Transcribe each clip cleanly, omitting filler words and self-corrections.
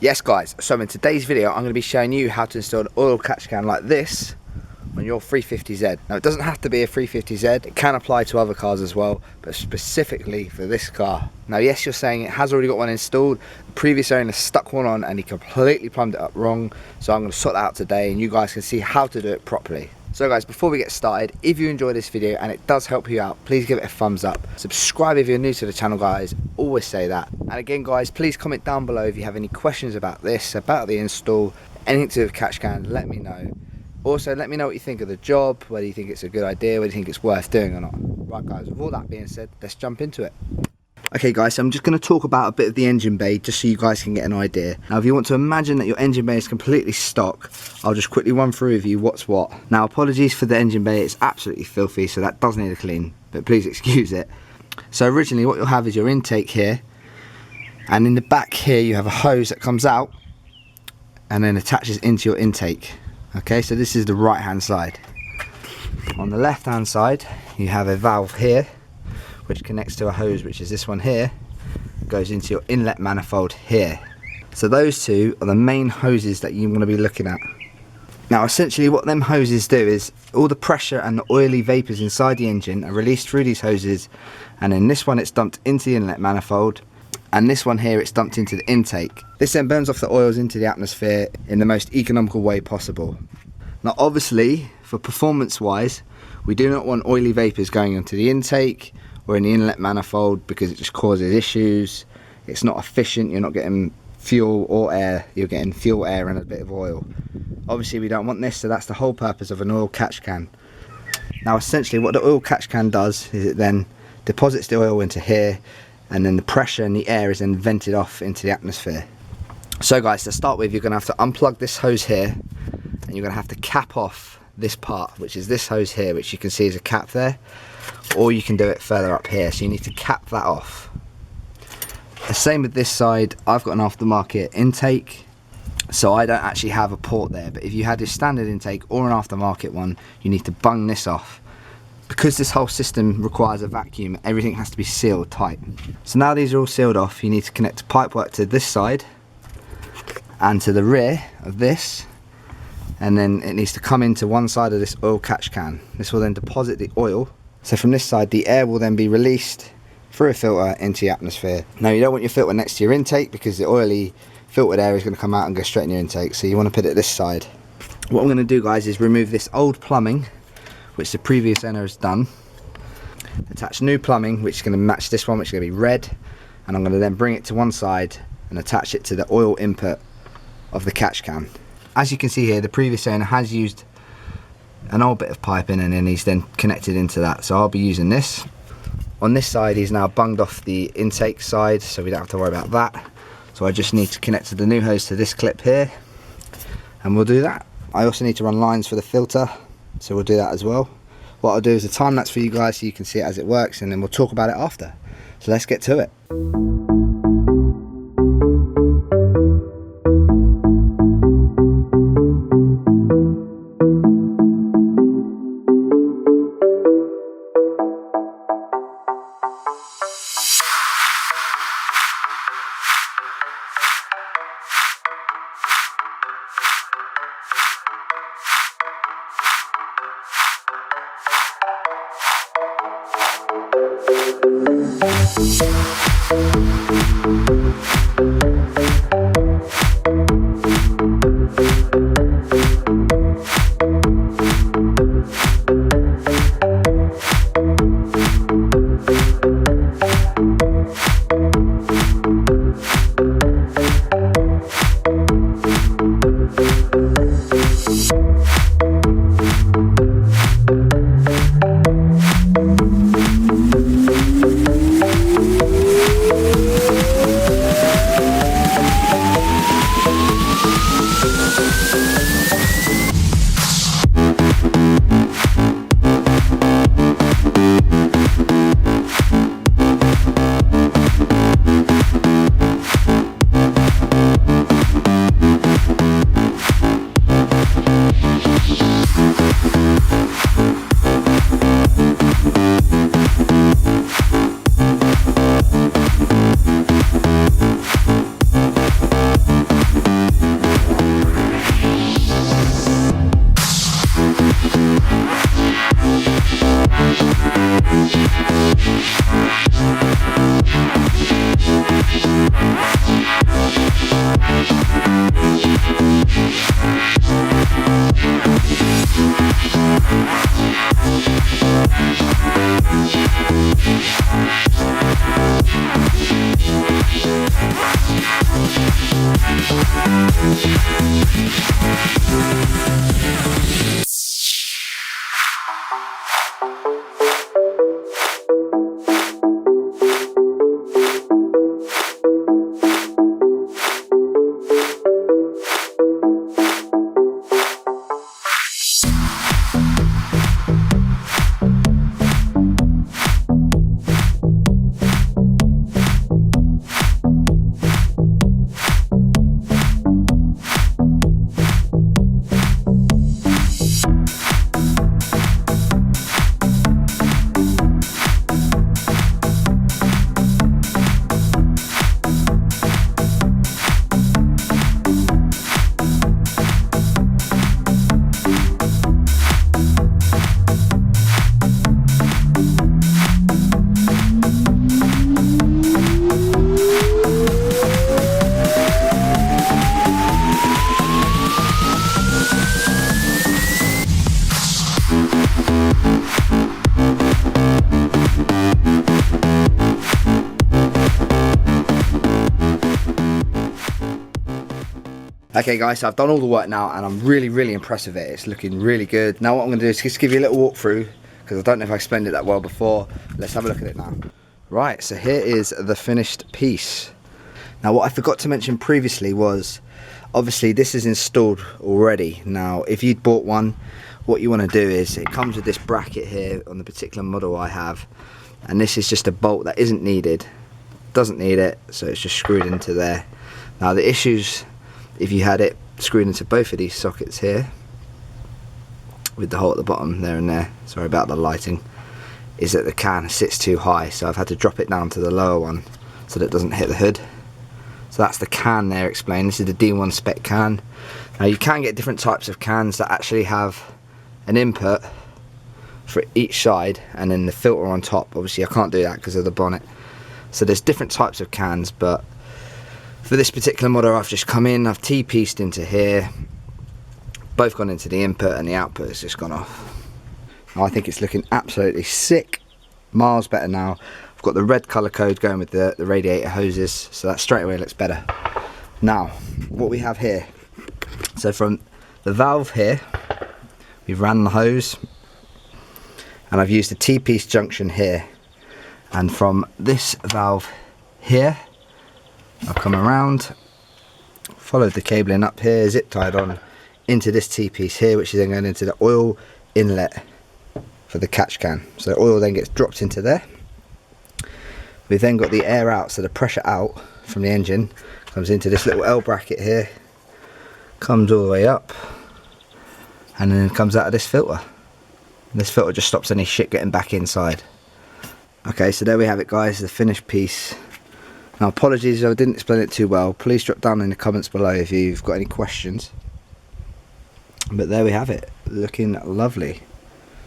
Yes guys, so in today's video I'm going to be showing you how to install an oil catch can like this on your 350Z. Now it doesn't have to be a 350Z, it can apply to other cars as well, but specifically for this car. Now yes, you're saying it has already got one installed, the previous owner stuck one on and he completely plumbed it up wrong, so I'm going to sort that out today and you guys can see how to do it properly. So guys, before we get started, if you enjoy this video and it does help you out, please give it a thumbs up. Subscribe if you're new to the channel guys, always say that. And again guys, please comment down below if you have any questions about this, about the install, anything to do with catch can, let me know. Also let me know what you think of the job, whether you think it's a good idea, whether you think it's worth doing or not. Right guys, with all that being said, let's jump into it. Okay guys, so I'm just going to talk about a bit of the engine bay just so you guys can get an idea. Now if you want to imagine that your engine bay is completely stock, I'll just quickly run through with you what's what. Now apologies for the engine bay, it's absolutely filthy, so that does need a clean, but please excuse it. So originally what you'll have is your intake here, and in the back here you have a hose that comes out and then attaches into your intake. Okay, so this is the right hand side. On the left hand side you have a valve here which connects to a hose, which is this one here, goes into your inlet manifold here. So those two are the main hoses that you want to be looking at. Now essentially what them hoses do is all the pressure and the oily vapours inside the engine are released through these hoses, and in this one it's dumped into the inlet manifold, and this one here it's dumped into the intake. This then burns off the oils into the atmosphere in the most economical way possible. Now obviously for performance wise we do not want oily vapours going into the intake or in the inlet manifold because it just causes issues. It's not efficient, you're not getting fuel or air, you're getting fuel, air and a bit of oil. Obviously we don't want this, so that's the whole purpose of an oil catch can. Now essentially what the oil catch can does is it then deposits the oil into here, and then the pressure and the air is then vented off into the atmosphere. So guys, to start with you're going to have to unplug this hose here, and you're going to have to cap off this part, which is this hose here, which you can see is a cap there, or you can do it further up here, so you need to cap that off. The same with this side, I've got an aftermarket intake, so I don't actually have a port there, but if you had a standard intake or an aftermarket one, you need to bung this off. Because this whole system requires a vacuum, everything has to be sealed tight. So now these are all sealed off, you need to connect pipework to this side and to the rear of this, and then it needs to come into one side of this oil catch can. This will then deposit the oil. So from this side the air will then be released through a filter into the atmosphere. Now you don't want your filter next to your intake because the oily filtered air is going to come out and go straight in your intake, so you want to put it this side. What I'm going to do guys is remove this old plumbing which the previous owner has done, attach new plumbing which is going to match this one, which is going to be red, and I'm going to then bring it to one side and attach it to the oil input of the catch can. As you can see here, the previous owner has used an old bit of piping and then he's then connected into that, so I'll be using this. On this side he's now bunged off the intake side, so we don't have to worry about that. So I just need to connect to the new hose to this clip here, and we'll do that. I also need to run lines for the filter, so we'll do that as well. What I'll do is a time lapse for you guys so you can see it as it works, and then we'll talk about it after. So let's get to it. Okay guys, so I've done all the work now and I'm really impressed with it. It's looking really good. Now what I'm going to do is just give you a little walkthrough because I don't know if I explained it that well before. Let's have a look at it now. Right, so here is the finished piece. Now what I forgot to mention previously was, obviously this is installed already. Now if you'd bought one, what you want to do is, it comes with this bracket here on the particular model I have, and this is just a bolt that isn't needed, doesn't need it, so it's just screwed into there. Now the issues, if you had it screwed into both of these sockets here, with the hole at the bottom there and there, sorry about the lighting, is that the can sits too high, so I've had to drop it down to the lower one so that it doesn't hit the hood. So that's the can there explained. This is the D1 Spec can. Now you can get different types of cans that actually have an input for each side and then the filter on top. Obviously I can't do that because of the bonnet. So there's different types of cans, but for this particular model I've just come in, I've T-pieced into here, both gone into the input and the output has just gone off. Now I think it's looking absolutely sick, miles better now. I've got the red colour code going with the radiator hoses, so that straight away looks better. Now what we have here, so from the valve here we've ran the hose and I've used a T-piece junction here, and from this valve here I've come around, followed the cabling up here, zip tied on into this T-piece here, which is then going into the oil inlet for the catch can. So the oil then gets dropped into there. We've then got the air out, so the pressure out from the engine comes into this little L bracket here, comes all the way up, and then comes out of this filter. And this filter just stops any shit getting back inside. Okay, so there we have it guys, the finished piece. Now apologies if I didn't explain it too well, please drop down in the comments below if you've got any questions. But there we have it, looking lovely.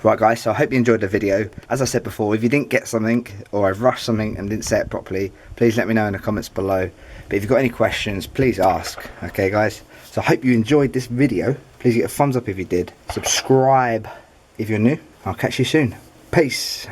Right guys, so I hope you enjoyed the video. As I said before, if you didn't get something or I've rushed something and didn't say it properly, please let me know in the comments below. But if you've got any questions, please ask. Okay guys, so I hope you enjoyed this video. Please get a thumbs up if you did. Subscribe if you're new. I'll catch you soon. Peace.